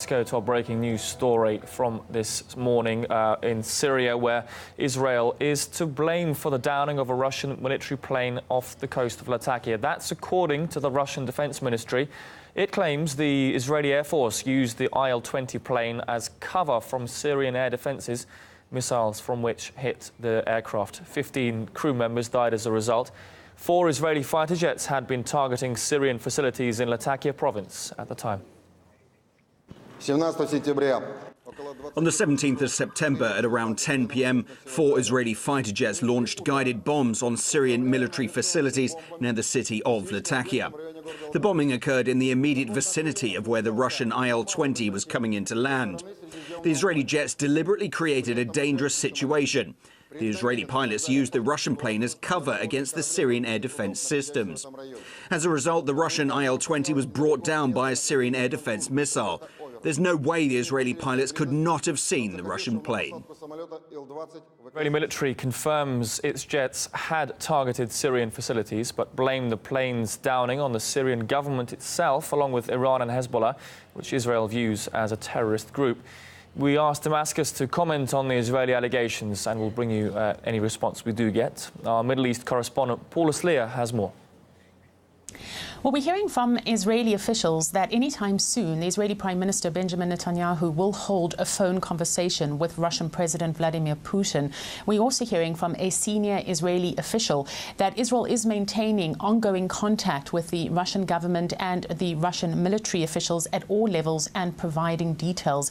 Let's go to our breaking news story from this morning in Syria, where Israel is to blame for the downing of a Russian military plane off the coast of Latakia. That's according to the Russian Defense Ministry. It claims the Israeli Air Force used the Il-20 plane as cover from Syrian air defences, missiles from which hit the aircraft. 15 crew members died as a result. 4 Israeli fighter jets had been targeting Syrian facilities in Latakia province at the time. On the 17th of September at around 10 p.m, 4 Israeli fighter jets launched guided bombs on Syrian military facilities near the city of Latakia. The bombing occurred in the immediate vicinity of where the Russian Il-20 was coming into land. The Israeli jets deliberately created a dangerous situation. The Israeli pilots used the Russian plane as cover against the Syrian air defense systems. As a result, the Russian Il-20 was brought down by a Syrian air defense missile. There's no way the Israeli pilots could not have seen the Russian plane. The Israeli military confirms its jets had targeted Syrian facilities, but blamed the plane's downing on the Syrian government itself, along with Iran and Hezbollah, which Israel views as a terrorist group. We asked Damascus to comment on the Israeli allegations, and we'll bring you any response we do get. Our Middle East correspondent Paula Sleer has more. Well, we're hearing from Israeli officials that anytime soon the Israeli Prime Minister Benjamin Netanyahu will hold a phone conversation with Russian President Vladimir Putin. We're also hearing from a senior Israeli official that Israel is maintaining ongoing contact with the Russian government and the Russian military officials at all levels and providing details.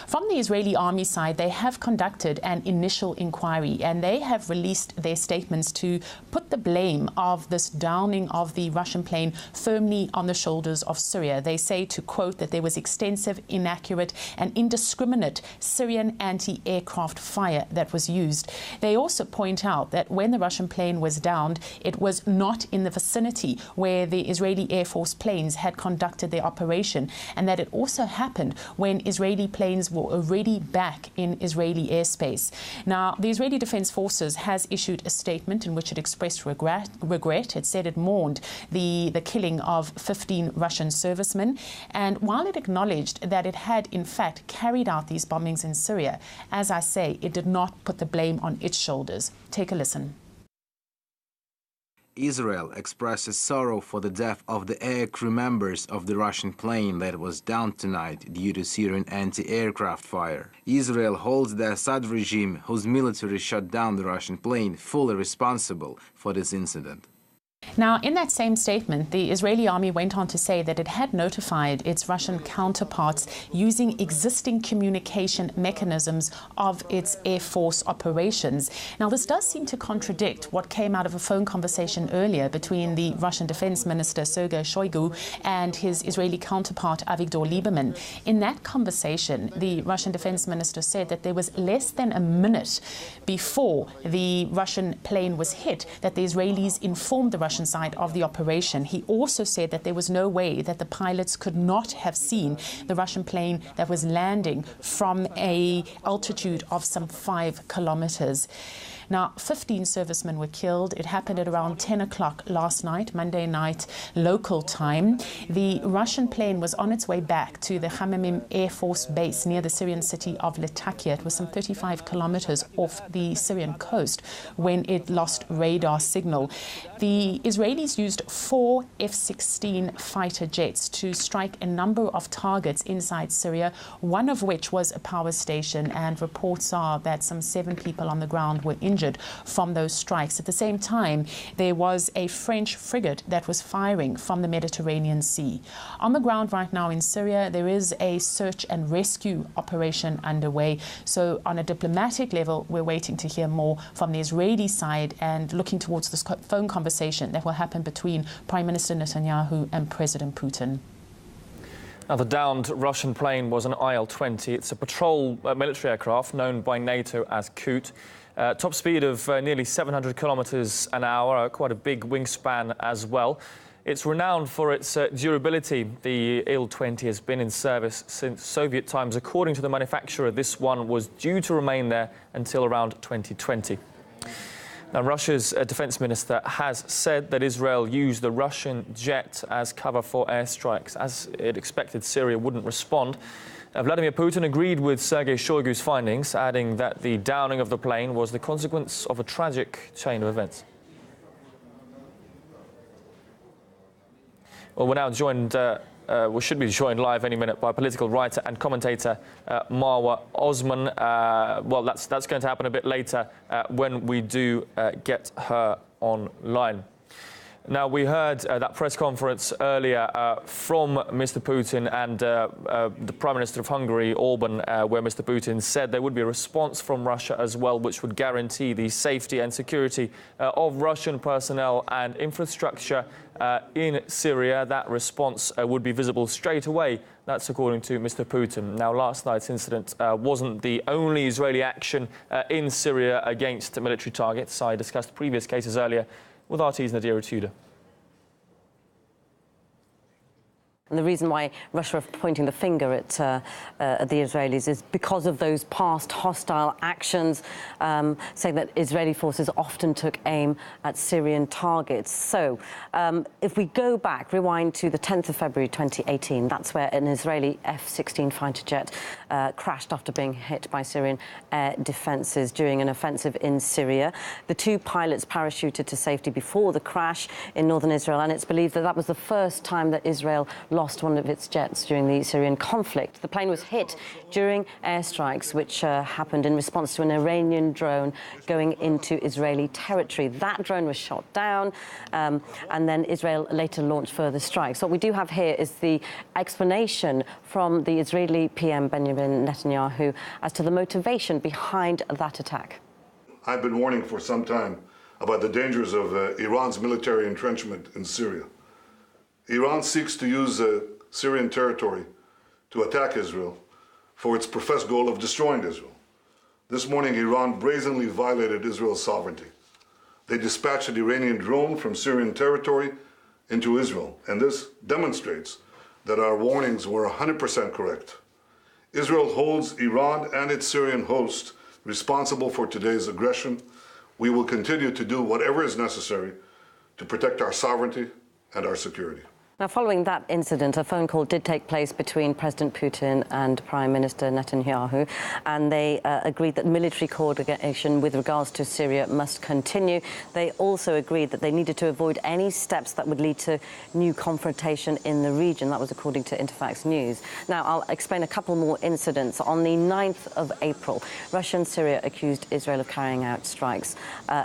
From the Israeli army side, they have conducted an initial inquiry and they have released their statements to put the blame of this downing of the Russian plane firmly on the shoulders of Syria. They say, to quote, that there was extensive, inaccurate and indiscriminate Syrian anti-aircraft fire that was used. They also point out that when the Russian plane was downed, it was not in the vicinity where the Israeli Air Force planes had conducted their operation, and that it also happened when Israeli planes were already back in Israeli airspace. Now, the Israeli Defense Forces has issued a statement in which it expressed regret. It said it mourned the killing of 15 Russian servicemen, and while it acknowledged that it had in fact carried out these bombings in Syria, as I say, it did not put the blame on its shoulders. Take a listen. Israel expresses sorrow for the death of the air crew members of the Russian plane that was downed tonight due to Syrian anti-aircraft fire. Israel holds the Assad regime, whose military shot down the Russian plane, fully responsible for this incident. Now, in that same statement, the Israeli army went on to say that it had notified its Russian counterparts using existing communication mechanisms of its Air Force operations. Now, this does seem to contradict what came out of a phone conversation earlier between the Russian Defense Minister Sergei Shoigu and his Israeli counterpart Avigdor Lieberman. In that conversation, the Russian Defense Minister said that there was less than a minute before the Russian plane was hit that the Israelis informed the Russian side of the operation. He also said that there was no way that the pilots could not have seen the Russian plane that was landing from an altitude of some 5 kilometers. Now, 15 servicemen were killed. It happened at around 10 o'clock last night, Monday night, local time. The Russian plane was on its way back to the Hamamim Air Force Base near the Syrian city of Latakia. It was some 35 kilometers off the Syrian coast when it lost radar signal. The Israelis used 4 F-16 fighter jets to strike a number of targets inside Syria, one of which was a power station, and reports are that some 7 people on the ground were injured from those strikes. At the same time, there was a French frigate that was firing from the Mediterranean Sea. On the ground right now in Syria, there is a search and rescue operation underway. So on a diplomatic level, we're waiting to hear more from the Israeli side and looking towards this phone conversation that will happen between Prime Minister Netanyahu and President Putin. Now, the downed Russian plane was an Il-20. It's a patrol military aircraft known by NATO as Kut. Top speed of nearly 700 kilometers an hour, quite a big wingspan as well. It's renowned for its durability. The Il-20 has been in service since Soviet times. According to the manufacturer, this one was due to remain there until around 2020. Now, Russia's defense minister has said that Israel used the Russian jet as cover for airstrikes. As it expected, Syria wouldn't respond. Vladimir Putin agreed with Sergei Shoigu's findings, adding that the downing of the plane was the consequence of a tragic chain of events. Well, we're now joined, we should be joined live any minute by political writer and commentator Marwa Osman. Well, that's going to happen a bit later when we do get her online. Now, we heard that press conference earlier from Mr. Putin and the Prime Minister of Hungary, Orban, where Mr. Putin said there would be a response from Russia as well, which would guarantee the safety and security of Russian personnel and infrastructure in Syria. That response would be visible straight away. That's according to Mr. Putin. Now, last night's incident wasn't the only Israeli action in Syria against military targets. I discussed previous cases earlier with RT's Nadira Tudor. And the reason why Russia are pointing the finger at the Israelis is because of those past hostile actions, saying that Israeli forces often took aim at Syrian targets. So if we go back, rewind to the 10th of February 2018, that's where an Israeli F-16 fighter jet crashed after being hit by Syrian air defences during an offensive in Syria. The two pilots parachuted to safety before the crash in northern Israel, and it's believed that that was the first time that Israel lost one of its jets during the Syrian conflict. The plane was hit during airstrikes which happened in response to an Iranian drone going into Israeli territory. That drone was shot down, and then Israel later launched further strikes. What we do have here is the explanation from the Israeli PM Benjamin Netanyahu as to the motivation behind that attack. I've been warning for some time about the dangers of Iran's military entrenchment in Syria. Iran seeks to use Syrian territory to attack Israel for its professed goal of destroying Israel. This morning, Iran brazenly violated Israel's sovereignty. They dispatched an Iranian drone from Syrian territory into Israel, and this demonstrates that our warnings were 100% correct. Israel holds Iran and its Syrian host responsible for today's aggression. We will continue to do whatever is necessary to protect our sovereignty and our security. Now, following that incident, a phone call did take place between President Putin and Prime Minister Netanyahu, and they agreed that military coordination with regards to Syria must continue. They also agreed that they needed to avoid any steps that would lead to new confrontation in the region. That was according to Interfax News. Now, I'll explain a couple more incidents. On the 9th of April, Russia and Syria accused Israel of carrying out strikes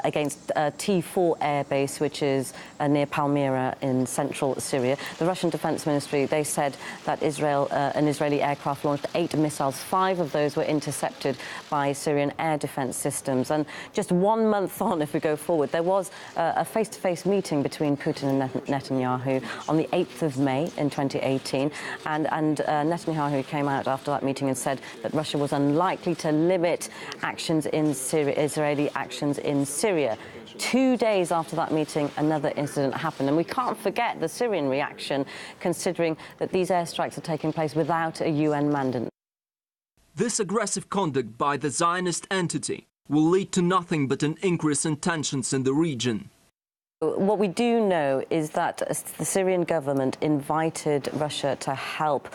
against T4 air base, which is near Palmyra in central Syria. The Russian Defense Ministry, they said that an Israeli aircraft launched 8 missiles. 5 of those were intercepted by Syrian air defense systems. And just 1 month on, if we go forward, there was a face-to-face meeting between Putin and Netanyahu on the 8th of May in 2018. And Netanyahu came out after that meeting and said that Russia was unlikely to limit actions in Syria, Israeli actions in Syria. 2 days after that meeting, another incident happened. And we can't forget the Syrian reaction, considering that these airstrikes are taking place without a UN mandate. This aggressive conduct by the Zionist entity will lead to nothing but an increase in tensions in the region. What we do know is that the Syrian government invited Russia to help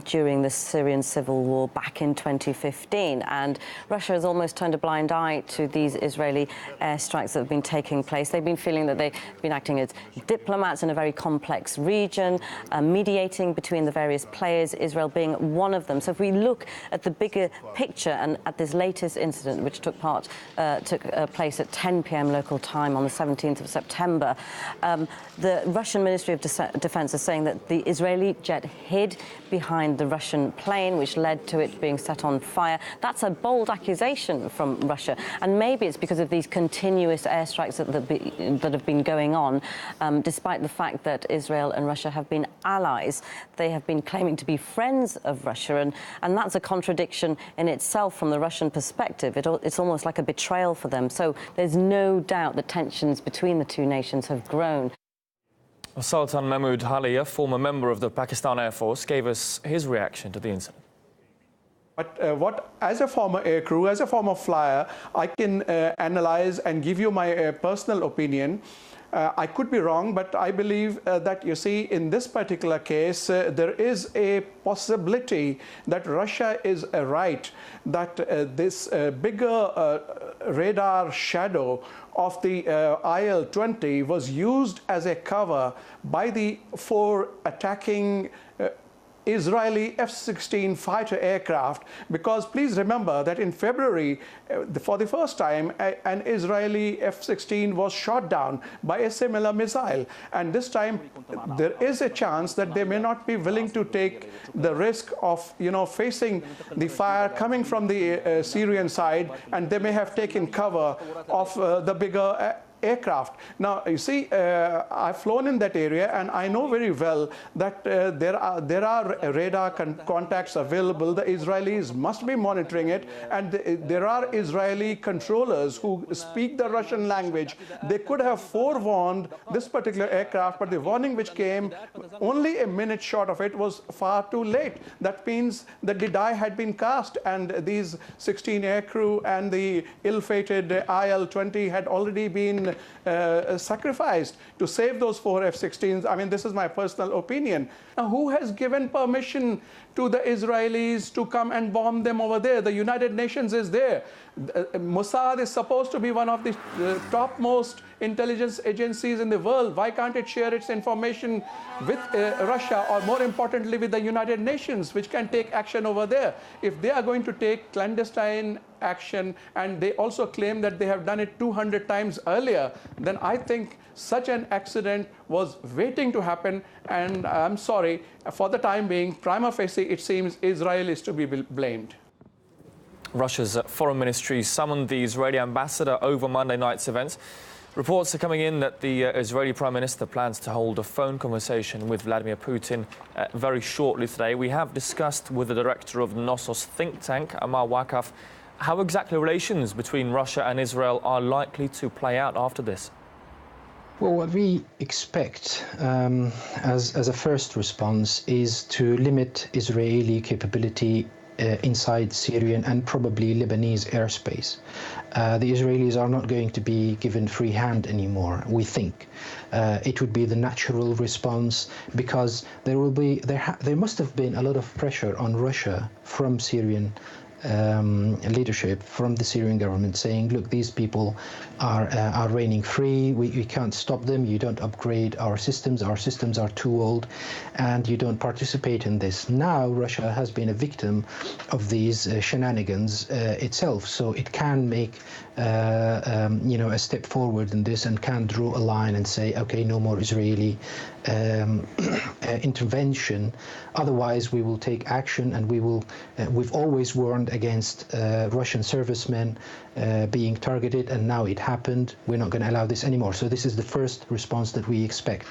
during the Syrian civil war back in 2015, and Russia has almost turned a blind eye to these Israeli airstrikes that have been taking place. They've been feeling that they've been acting as diplomats in a very complex region, mediating between the various players, Israel being one of them. So if we look at the bigger picture and at this latest incident, which took place at 10 p.m. local time on the 17th of September, the Russian Ministry of Defense is saying that the Israeli jet hid behind the Russian plane, which led to it being set on fire. That's a bold accusation from Russia, and maybe it's because of these continuous airstrikes that have been going on, despite the fact that Israel and Russia have been allies. They have been claiming to be friends of Russia, and that's a contradiction in itself from the Russian perspective. It's almost like a betrayal for them. So there's no doubt that tensions between the two nations have grown. Sultan Mahmoud Ali, a former member of the Pakistan Air Force, gave us his reaction to the incident. But as a former aircrew, as a former flyer, I can analyze and give you my personal opinion. I could be wrong, but I believe that, you see, in this particular case, there is a possibility that Russia is right, that this bigger radar shadow of the Il-20 was used as a cover for attacking Israeli F-16 fighter aircraft, because please remember that in February, for the first time, an Israeli F-16 was shot down by a similar missile. And this time, there is a chance that they may not be willing to take the risk of, facing the fire coming from the Syrian side, and they may have taken cover of the bigger aircraft. Now, you see, I've flown in that area, and I know very well that there are radar contacts available. The Israelis must be monitoring it, and there are Israeli controllers who speak the Russian language. They could have forewarned this particular aircraft, but the warning which came only a minute short of it was far too late. That means that the die had been cast, and these 16 aircrew and the ill-fated Il-20 had already been sacrificed to save those 4 F-16s. I mean, this is my personal opinion. Now, who has given permission to the Israelis to come and bomb them over there? The United Nations is there. Mossad is supposed to be one of the topmost intelligence agencies in the world. Why can't it share its information with Russia, or more importantly with the United Nations, which can take action over there? If they are going to take clandestine action, and they also claim that they have done it 200 times earlier, then I think such an accident was waiting to happen. And I'm sorry, for the time being, prima facie, it seems Israel is to be blamed. Russia's foreign ministry summoned the Israeli ambassador over Monday night's events. Reports are coming in that the Israeli Prime Minister plans to hold a phone conversation with Vladimir Putin very shortly today. We have discussed with the director of Knossos think tank, Amar Wakaf, how exactly relations between Russia and Israel are likely to play out after this. Well, what we expect as a first response is to limit Israeli capability inside Syrian and probably Lebanese airspace. The Israelis are not going to be given free hand anymore, we think. It would be the natural response, because there must have been a lot of pressure on Russia from Syrian leadership, from the Syrian government, saying, look, these people are reigning free, we can't stop them, you don't upgrade our systems are too old, and you don't participate in this. Now Russia has been a victim of these shenanigans itself, so it can make a step forward in this, and can draw a line and say, okay, no more Israeli intervention, otherwise we will take action, and we've always warned against Russian servicemen being targeted, and now it happened. We're not going to allow this anymore. So this is the first response that we expect.